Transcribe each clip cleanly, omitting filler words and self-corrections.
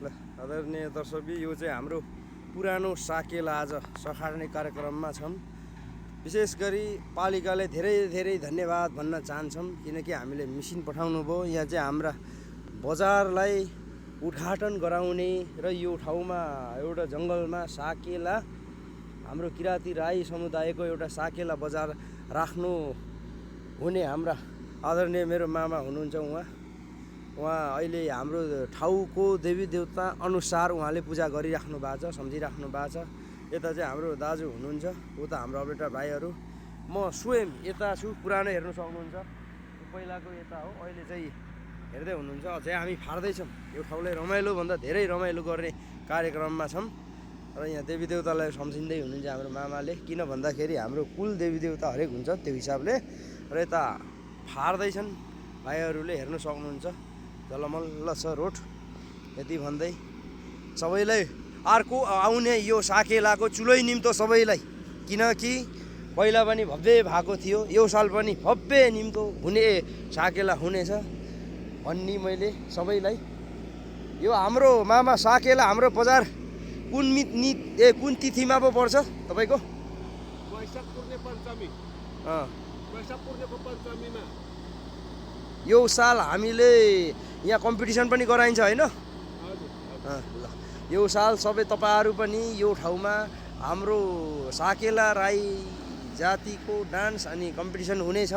ल आदरणीय दर्शकबिन, यो चाहिँ हाम्रो पुरानो साकेला आज सखार्ने कार्यक्रममा छौँ। विशेष गरी पालिकालाई धेरै धेरै धन्यवाद भन्न चाहन्छौँ, किनकि हामीले मिसिन पठाउनु भयो। यहाँ चाहिँ हाम्रा बजारलाई उद्घाटन गराउने र यो ठाउँमा एउटा जङ्गलमा साकेला हाम्रो किराँती राई समुदायको एउटा साकेला बजार राख्नु हुने हाम्रा आदरणीय मेरो मामा हुनुहुन्छ। उहाँ अहिले हाम्रो ठाउँको देवी देवता अनुसार उहाँले पूजा गरिराख्नु भएको छ, सम्झिराख्नु भएको छ। यता चाहिँ हाम्रो दाजु हुनुहुन्छ, उता हाम्रो अपरेटर भाइहरू, म स्वयं यता छु। पुरानो हेर्नु सक्नुहुन्छ, पहिलाको यता हो। अहिले चाहिँ हेर्दै हुनुहुन्छ। अझै हामी फार्दैछौँ। यो ठाउँलाई रमाइलोभन्दा धेरै रमाइलो गर्ने कार्यक्रममा छौँ र यहाँ देवी देवतालाई सम्झिँदै हुनुहुन्छ हाम्रो मामाले। किन भन्दाखेरि हाम्रो कुल देवी देवता हरेक हुन्छ त्यो हिसाबले। र यता फार्दैछन् भाइहरूले, हेर्नु सक्नुहुन्छ। जलमल्ल छ रोड। यति भन्दै सबैलाई अर्को आउने यो साकेलाको चुलै निम्तो सबैलाई, किनकि पहिला पनि भव्य भएको थियो, यो साल पनि भव्य निम्तो हुने साकेला हुनेछ भन्ने मैले सबैलाई। यो हाम्रो मामा साकेला हाम्रो बजार कुन तिथिमा पो पर्छ तपाईँको? वैशाख पूर्णे पञ्चमी। वैशाख पूर्णेको पञ्चमीमा यो साल हामीले यहाँ कम्पिटिसन पनि गराइन्छ होइन? ल, यो साल सबै तपाईँहरू पनि यो ठाउँमा हाम्रो साकेला राई जातिको डान्स अनि कम्पिटिसन हुनेछ।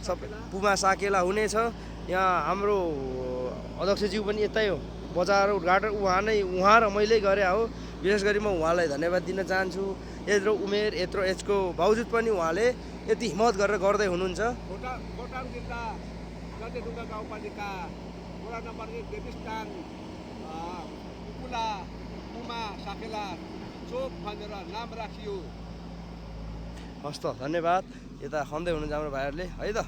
सबै पुमा साकेला हुनेछ। यहाँ हाम्रो अध्यक्षज्यू पनि यतै हो, बजार उद्घाटन उहाँ र मैले गरे हो। विशेष गरी म उहाँलाई धन्यवाद दिन चाहन्छु। यत्रो उमेर यत्रो एजको बावजुद पनि उहाँले यति हिम्मत गरेर गर्दै हुनुहुन्छ। खोटाङ जिल्ला गजलडुङ्गा गाउँपालिका वडा नम्बर 1 देवीस्थान पुमा साकेला चोक भनेर नाम राखियो। हस् त, धन्यवाद। यता खन्दै हुनुहुन्छ हाम्रो भाइहरूले है त।